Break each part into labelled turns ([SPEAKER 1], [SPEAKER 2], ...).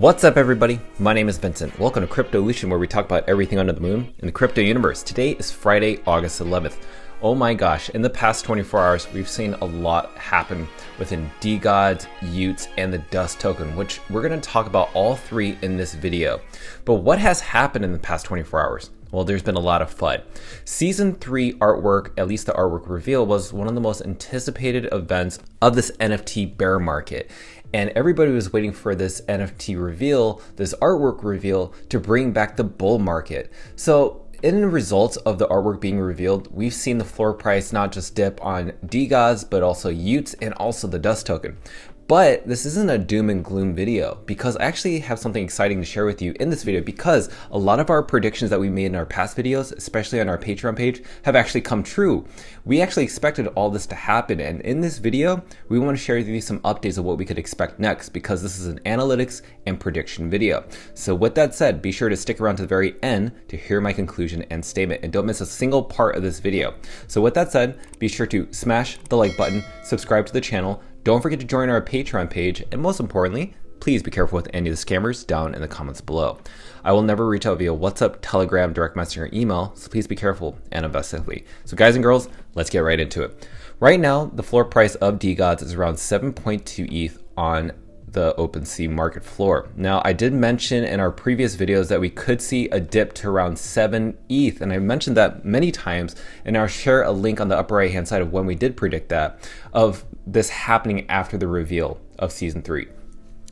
[SPEAKER 1] What's up, everybody? My name is Vincent. Welcome to Cryptolution, where we talk about everything under the moon in the crypto universe. Today is Friday, August 11th. Oh my gosh, in the past 24 hours, we've seen a lot happen within DeGods, Utes, and the Dust token, which we're going to talk about all three in this video. But what has happened in the past 24 hours? Well, there's been a lot of FUD. Season 3 artwork, at least the artwork reveal, was one of the most anticipated events of this NFT bear market. And everybody was waiting for this NFT reveal, this artwork reveal, to bring back the bull market. So in the results of the artwork being revealed, we've seen the floor price not just dip on DeGods, but also Utes and also the Dust token. But this isn't a doom and gloom video, because I actually have something exciting to share with you in this video, because a lot of our predictions that we made in our past videos, especially on our Patreon page, have actually come true. We actually expected all this to happen, and in this video, we want to share with you some updates of what we could expect next, because this is an analytics and prediction video. So with that said, be sure to stick around to the very end to hear my conclusion and statement, and don't miss a single part of this video. So with that said, be sure to smash the like button, subscribe to the channel, don't forget to join our Patreon page, and most importantly, please be careful with any of the scammers down in the comments below. I will never reach out via WhatsApp, Telegram, direct message, or email, so please be careful and invest safely. So guys and girls, let's get right into it. Right now, the floor price of DeGods is around 7.2 ETH on the OpenSea market floor. Now, I did mention in our previous videos that we could see a dip to around 7 ETH, and I mentioned that many times, and I'll share a link on the upper right hand side of when we did predict that, of this happening after the reveal of Season 3.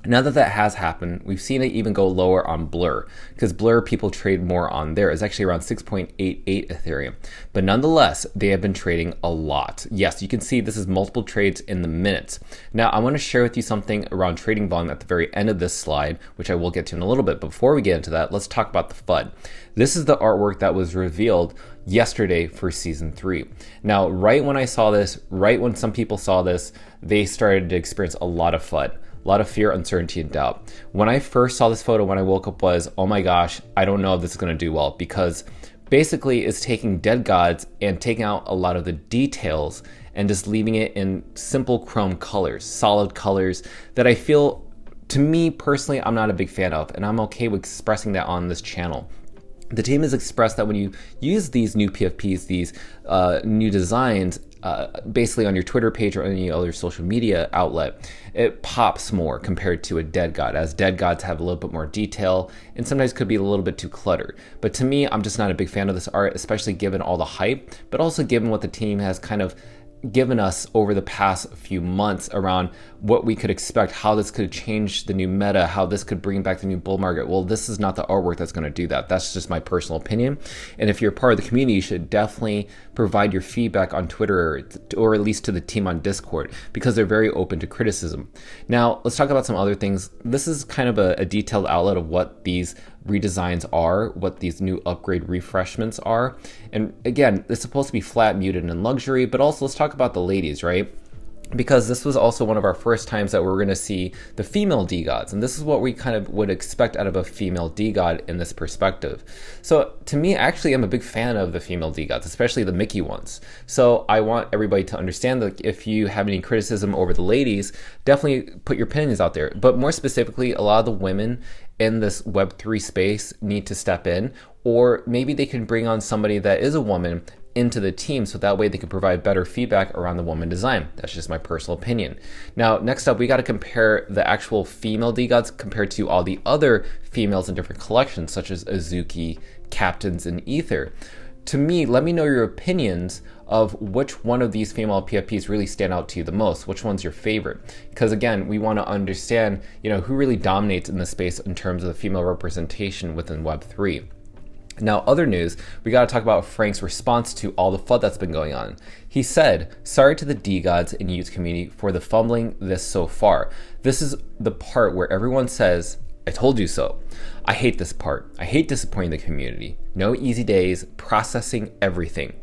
[SPEAKER 1] Now that that has happened, we've seen it even go lower on Blur, because Blur people trade more on there. It's actually around 6.88 Ethereum. But nonetheless, they have been trading a lot. Yes, you can see this is multiple trades in the minutes. Now, I want to share with you something around trading volume at the very end of this slide, which I will get to in a little bit. But before we get into that, let's talk about the FUD. This is the artwork that was revealed yesterday for Season 3. Now, right when I saw this, right when some people saw this, they started to experience a lot of FUD. A lot of fear, uncertainty, and doubt. When I first saw this photo when I woke up was, oh my gosh, I don't know if this is going to do well, because basically it's taking DeGods and taking out a lot of the details and just leaving it in simple chrome colors, solid colors that I feel, to me personally, I'm not a big fan of, and I'm okay with expressing that on this channel. The team has expressed that when you use these new PFPs, these new designs, basically on your Twitter page or any other social media outlet, it pops more compared to a DeGod, as DeGods have a little bit more detail and sometimes could be a little bit too cluttered. But to me, I'm just not a big fan of this art, especially given all the hype, but also given what the team has kind of given us over the past few months around what we could expect, how this could change the new meta, how this could bring back the new bull market. Well, this is not the artwork that's going to do that. That's just my personal opinion. And if you're part of the community, you should definitely provide your feedback on Twitter, or at least to the team on Discord, because they're very open to criticism. Now, let's talk about some other things. This is kind of a detailed outlet of what these redesigns are, what these new upgrade refreshments are. And again, it's supposed to be flat, muted, and luxury, but also let's talk about the ladies, right? Because this was also one of our first times that we're going to see the female DeGods, and this is what we kind of would expect out of a female DeGod in this perspective. So to me, actually, I'm a big fan of the female DeGods, especially the Mickey ones. So I want everybody to understand that if you have any criticism over the ladies, definitely put your opinions out there. But more specifically, a lot of the women in this Web3 space need to step in, or maybe they can bring on somebody that is a woman into the team, so that way they can provide better feedback around the woman design. That's just my personal opinion. Now, next up, we got to compare the actual female DeGods compared to all the other females in different collections, such as Azuki, Captains, and Ether. To me, let me know your opinions of which one of these female PFPs really stand out to you the most. Which one's your favorite? Because again, we want to understand, who really dominates in the space in terms of the female representation within Web3. Now, other news, we got to talk about Frank's response to all the FUD that's been going on. He said, "Sorry to the DeGods and Utes community for the fumbling this so far. This is the part where everyone says, I told you so. I hate this part. I hate disappointing the community. No easy days, processing everything.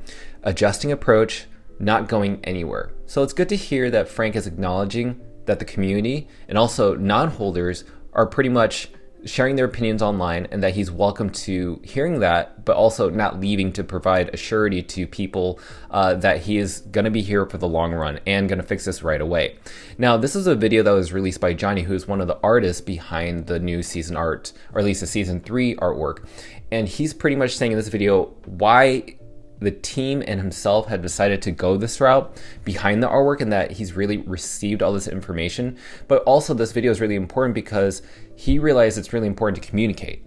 [SPEAKER 1] Adjusting approach, not going anywhere." So it's good to hear that Frank is acknowledging that the community and also non-holders are pretty much sharing their opinions online, and that he's welcome to hearing that, but also not leaving to provide a surety to people that he is going to be here for the long run and going to fix this right away. Now, this is a video that was released by Johnny, who is one of the artists behind the new season art, or at least the season 3 artwork. And he's pretty much saying in this video why the team and himself had decided to go this route behind the artwork, and that he's really received all this information. But also this video is really important because he realized it's really important to communicate.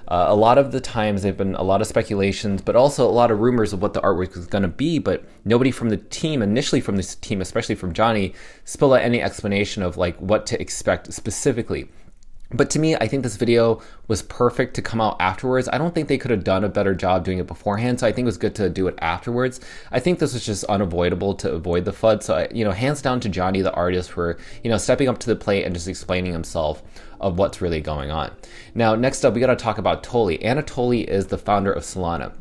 [SPEAKER 1] A lot of the times there have been a lot of speculations, but also a lot of rumors of what the artwork is going to be, but nobody from the team, initially from this team, especially from Johnny, spilled out any explanation of like what to expect specifically. But to me, I think this video was perfect to come out afterwards. I don't think they could have done a better job doing it beforehand, so I think it was good to do it afterwards. I think this was just unavoidable to avoid the FUD. So, hands down to Johnny, the artist, for, stepping up to the plate and just explaining himself of what's really going on. Now, next up, we got to talk about Toly. Anatoly is the founder of Solana.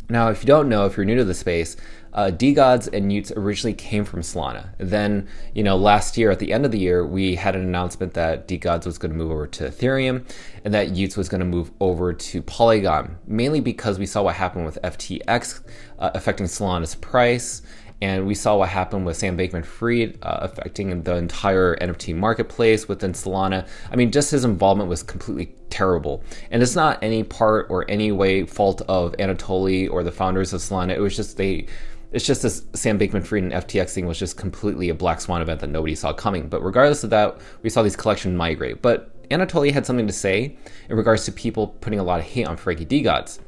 [SPEAKER 1] Now, if you don't know, if you're new to the space, DeGods and Utes originally came from Solana. Then, last year, at the end of the year, we had an announcement that DeGods was going to move over to Ethereum and that Utes was going to move over to Polygon, mainly because we saw what happened with FTX affecting Solana's price. And we saw what happened with Sam Bankman-Fried affecting the entire NFT marketplace within Solana. I mean, just his involvement was completely terrible. And it's not any part or any way fault of Anatoly or the founders of Solana. It was just it's just this Sam Bankman-Fried and FTX thing was just completely a black swan event that nobody saw coming. But regardless of that, we saw these collections migrate. But Anatoly had something to say in regards to people putting a lot of hate on Frankie DeGods.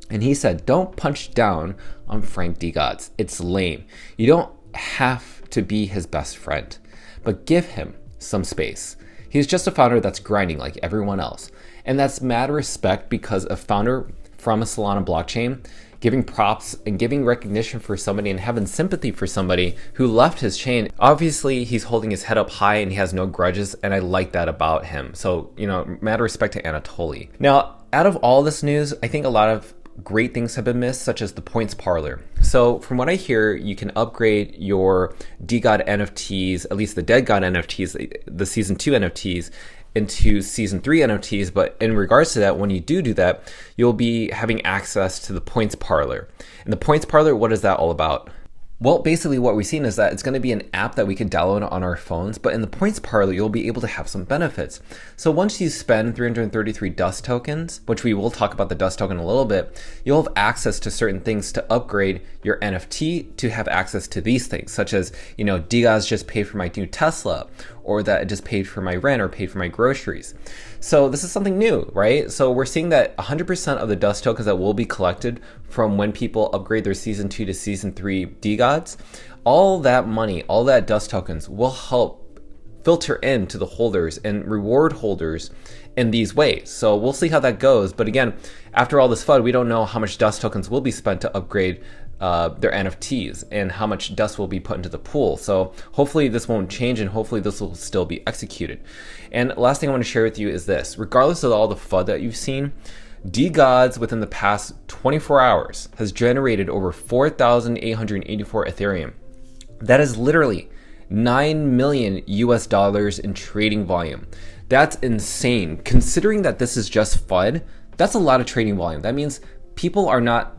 [SPEAKER 1] And he said, don't punch down on Frank DeGods. It's lame. You don't have to be his best friend, but give him some space. He's just a founder that's grinding like everyone else. And that's mad respect, because a founder from a Solana blockchain giving props and giving recognition for somebody and having sympathy for somebody who left his chain. Obviously, he's holding his head up high and he has no grudges, and I like that about him. So, mad respect to Anatoly. Now, out of all this news, I think a lot of great things have been missed, such as the points parlor. So from what I hear, you can upgrade your DeGod NFTs, at least the DeGod NFTs, the season 2 NFTs, into season 3 NFTs. But in regards to that, when you do that, you'll be having access to the points parlor. And the points parlor, what is that all about? Well, basically what we've seen is that it's going to be an app that we can download on our phones, but in the points parlor, you'll be able to have some benefits. So once you spend 333 dust tokens, which we will talk about the dust token in a little bit, you'll have access to certain things to upgrade your NFT to have access to these things, such as, DeGods just paid for my new Tesla, or that it just paid for my rent or paid for my groceries. So this is something new, right? So we're seeing that 100% of the dust tokens that will be collected from when people upgrade their season 2 to season 3 DeGods, all that money, all that dust tokens will help filter into the holders and reward holders in these ways. So we'll see how that goes. But again, after all this FUD, we don't know how much dust tokens will be spent to upgrade their NFTs and how much dust will be put into the pool. So hopefully this won't change, and hopefully this will still be executed. And last thing I want to share with you is this: regardless of all the FUD that you've seen, DeGods within the past 24 hours has generated over 4,884 Ethereum. That is literally $9 million US in trading volume. That's insane. Considering that this is just FUD, that's a lot of trading volume. That means people are not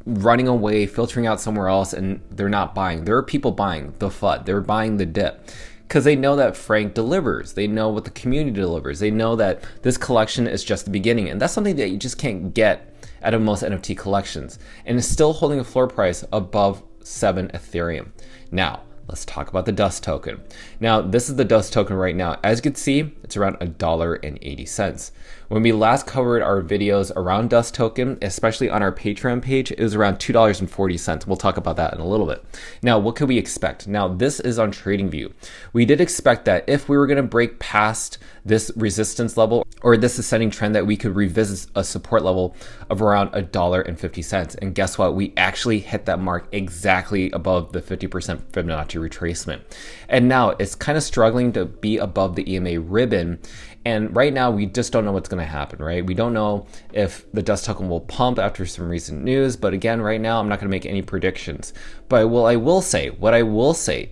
[SPEAKER 1] running away, filtering out somewhere else, and they're not buying. There are people buying the FUD. They're buying the dip because they know that Frank delivers. They know what the community delivers. They know that this collection is just the beginning, and that's something that you just can't get out of most NFT collections, and it's still holding a floor price above 7 Ethereum. Now, let's talk about the dust token. Now, this is the dust token right now. As you can see, it's around $1.80. When we last covered our videos around dust token, especially on our Patreon page, it was around $2.40. We'll talk about that in a little bit. Now, what could we expect? Now, this is on TradingView. We did expect that if we were going to break past this resistance level or this ascending trend, that we could revisit a support level of around $1.50. And guess what? We actually hit that mark exactly above the 50% Fibonacci retracement. And now it's kind of struggling to be above the EMA ribbon. And right now, we just don't know what's going to happen, right? We don't know if the dust token will pump after some recent news. But again, right now, I'm not going to make any predictions. But what I will say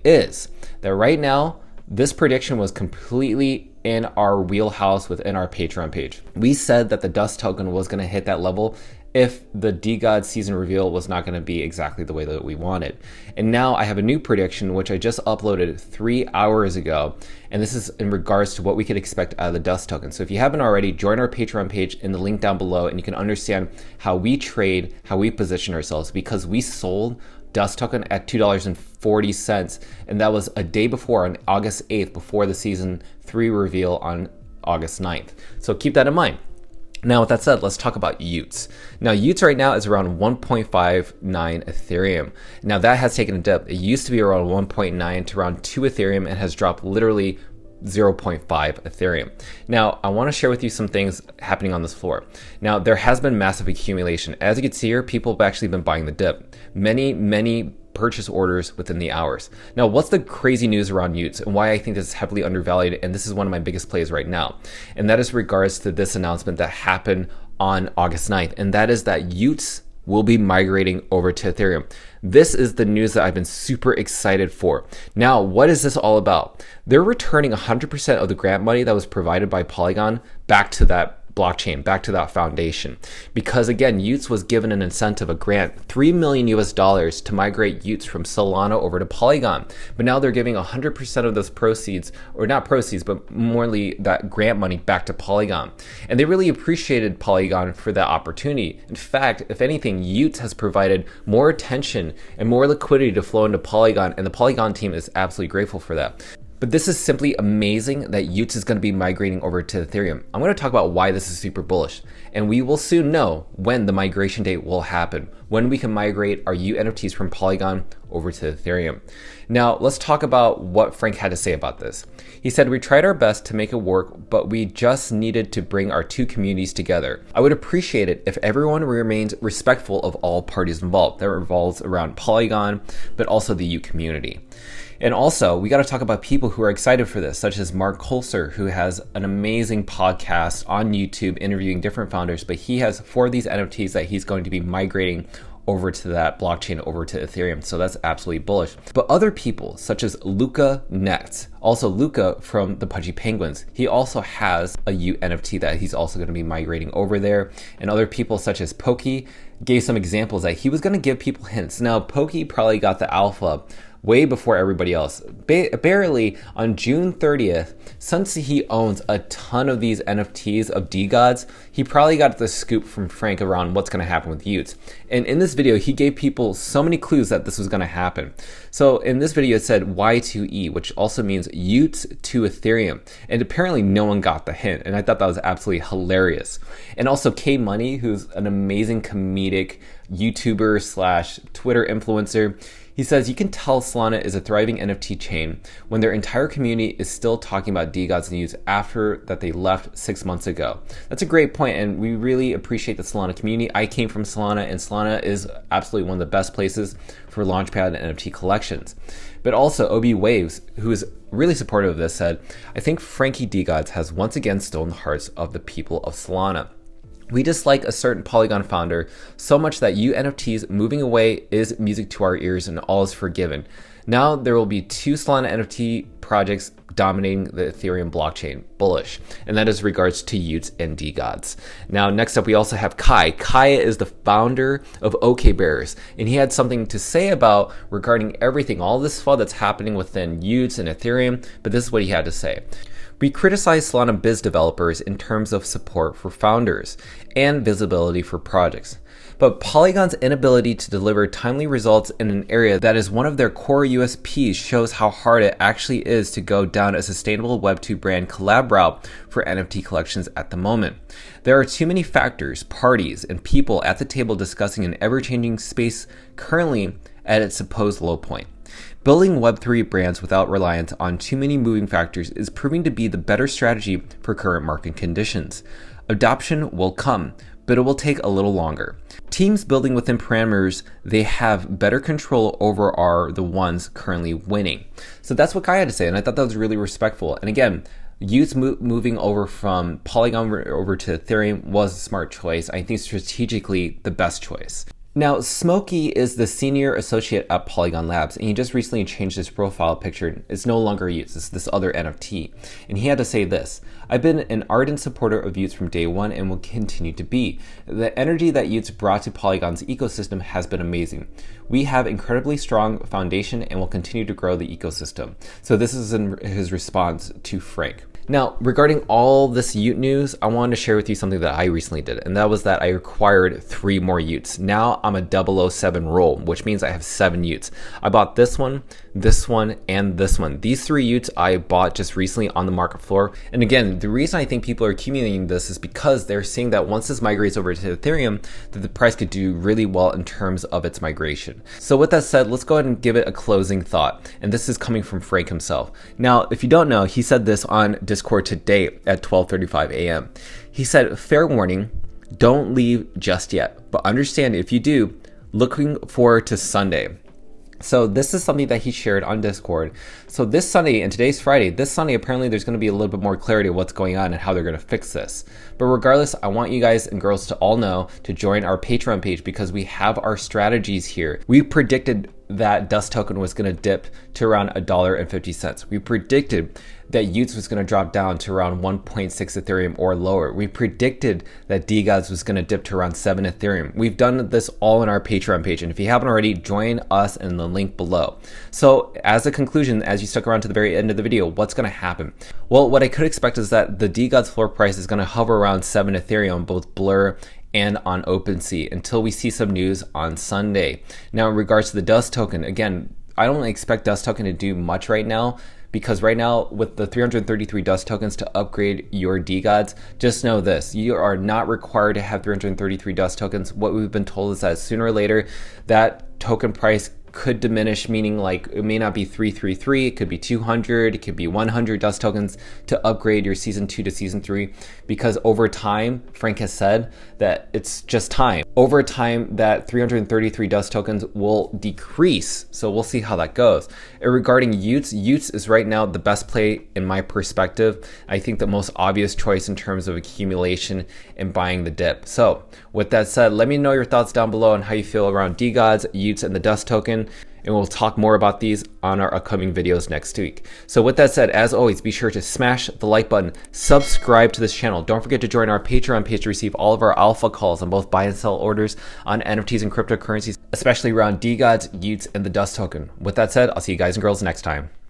[SPEAKER 1] is that right now, This prediction was completely in our wheelhouse within our Patreon page. We said that the dust token was going to hit that level if the DeGods season reveal was not going to be exactly the way that we wanted. And now I have a new prediction, which I just uploaded 3 hours ago. And this is in regards to what we could expect out of the dust token. So if you haven't already, join our Patreon page in the link down below, and you can understand how we trade, how we position ourselves, because we sold dust token at $2.40. And that was a day before, on August 8th, before the season 3 reveal on August 9th. So keep that in mind. Now, with that said, let's talk about Utes. Now, Utes right now is around 1.59 Ethereum. Now, that has taken a dip. It used to be around 1.9 to around 2 Ethereum and has dropped literally 0.5 Ethereum. Now, I want to share with you some things happening on this floor. Now, there has been massive accumulation. As you can see here, people have actually been buying the dip. Many purchase orders within the hours. Now, what's the crazy news around Utes and why I think this is heavily undervalued, and this is one of my biggest plays right now, and that is regards to this announcement that happened on August 9th, and that is that Utes will be migrating over to Ethereum. This is the news that I've been super excited for. Now, what is this all about? They're returning 100% of the grant money that was provided by Polygon back to that blockchain, back to that foundation. Because again, Utes was given an incentive, a grant, $3 million to migrate Utes from Solana over to Polygon. But now they're giving 100% of those proceeds, or not proceeds, but morely that grant money back to Polygon. And they really appreciated Polygon for that opportunity. In fact, if anything, Utes has provided more attention and more liquidity to flow into Polygon, and the Polygon team is absolutely grateful for that. But this is simply amazing that Utes is going to be migrating over to Ethereum. I'm going to talk about why this is super bullish, and we will soon know when the migration date will happen, when we can migrate our NFTs from Polygon over to Ethereum. Now, let's talk about what Frank had to say about this. He said, "We tried our best to make it work, but we just needed to bring our two communities together. I would appreciate it if everyone remains respectful of all parties involved." That revolves around Polygon, but also the Ute community. And also, we got to talk about people who are excited for this, such as Mark Kolser, who has an amazing podcast on YouTube interviewing different founders, but he has 4 of these NFTs that he's going to be migrating over to that blockchain, over to Ethereum. So that's absolutely bullish. But other people, such as Luca Nets, also Luca from the Pudgy Penguins, he also has a Ute NFT that he's also going to be migrating over there. And other people such as Pokey gave some examples that he was going to give people hints. Now, Pokey probably got the alpha way before everybody else. Barely on June 30th, since he owns a ton of these NFTs of DeGods, he probably got the scoop from Frank around what's going to happen with Utes. And in this video, he gave people so many clues that this was going to happen. So in this video, it said Y2E, which also means Utes to Ethereum. And apparently no one got the hint. And I thought that was absolutely hilarious. And also K Money, who's an amazing comedic YouTuber slash Twitter influencer, he says, "You can tell Solana is a thriving NFT chain when their entire community is still talking about DeGods and Utes after that they left 6 months ago." That's a great point, and we really appreciate the Solana community. I came from Solana, and Solana is absolutely one of the best places for Launchpad and NFT collections. But also, OB Waves, who is really supportive of this, said, "I think Frankie DeGods has once again stolen the hearts of the people of Solana. We dislike a certain Polygon founder so much that NFTs moving away is music to our ears and all is forgiven. Now there will be 2 Solana NFT projects dominating the Ethereum blockchain. Bullish." And that is regards to Utes and DeGods. Now, next up, we also have Kai. Kai is the founder of OK Bears, and he had something to say about regarding everything, all this FUD that's happening within Utes and Ethereum, but this is what he had to say. "We criticize Solana biz developers in terms of support for founders and visibility for projects. But Polygon's inability to deliver timely results in an area that is one of their core USPs shows how hard it actually is to go down a sustainable Web2 brand collab route for NFT collections at the moment. There are too many factors, parties, and people at the table discussing an ever-changing space currently at its supposed low point. Building Web3 brands without reliance on too many moving factors is proving to be the better strategy for current market conditions. Adoption will come, but it will take a little longer. Teams building within parameters they have better control over are the ones currently winning." So that's what Kai had to say, and I thought that was really respectful. And again, Utes moving over from Polygon over to Ethereum was a smart choice. I think strategically the best choice. Now, Smokey is the senior associate at Polygon Labs, and he just recently changed his profile picture. It's no longer Utes, it's this other NFT. And he had to say this: "I've been an ardent supporter of Utes from day one and will continue to be. The energy that Utes brought to Polygon's ecosystem has been amazing. We have incredibly strong foundation and will continue to grow the ecosystem." So this is in his response to Frank. Now, regarding all this Ute news, I wanted to share with you something that I recently did, and that was that I acquired 3 more Utes. Now I'm a 007 roll, which means I have 7 Utes. I bought this one, and this one. These 3 Utes I bought just recently on the market floor. And again, the reason I think people are accumulating this is because they're seeing that once this migrates over to Ethereum, that the price could do really well in terms of its migration. So with that said, let's go ahead and give it a closing thought. And this is coming from Frank himself. Now, if you don't know, he said this on Discord today at 12:35 a.m. He said, "Fair warning, don't leave just yet, but understand if you do, looking forward to Sunday." So this is something that he shared on Discord. So this Sunday, and today's Friday, this Sunday apparently there's going to be a little bit more clarity of what's going on and how they're going to fix this. But regardless, I want you guys and girls to all know to join our Patreon page because we have our strategies here. We predicted that Dust token was going to dip to around $1.50. We predicted that Utes was going to drop down to around 1.6 Ethereum or lower. We predicted that DeGods was going to dip to around 7 Ethereum. We've done this all in our Patreon page, and if you haven't already, join us in the link below. So as a conclusion, as you stuck around to the very end of the video, what's going to happen? Well, what I could expect is that the DeGods floor price is going to hover around 7 Ethereum, both Blur and on OpenSea, until we see some news on Sunday. Now, in regards to the Dust token, again, I don't expect Dust token to do much right now, because right now with the 333 Dust tokens to upgrade your DeGods, just know this: you are not required to have 333 Dust tokens. What we've been told is that sooner or later that token price could diminish, meaning like it may not be 333, it could be 200, it could be 100 Dust tokens to upgrade your season 2 to season 3, because over time, Frank has said that it's just time. Over time, that 333 Dust tokens will decrease, so we'll see how that goes. And regarding Utes, Utes is right now the best play in my perspective. I think the most obvious choice in terms of accumulation and buying the dip. So with that said, let me know your thoughts down below on how you feel around DeGods, Utes, and the Dust token. And we'll talk more about these on our upcoming videos next week. So with that said, as always, be sure to smash the like button, subscribe to this channel. Don't forget to join our Patreon page to receive all of our alpha calls on both buy and sell orders on NFTs and cryptocurrencies, especially around DeGods, Utes, and the Dust token. With that said, I'll see you guys and girls next time.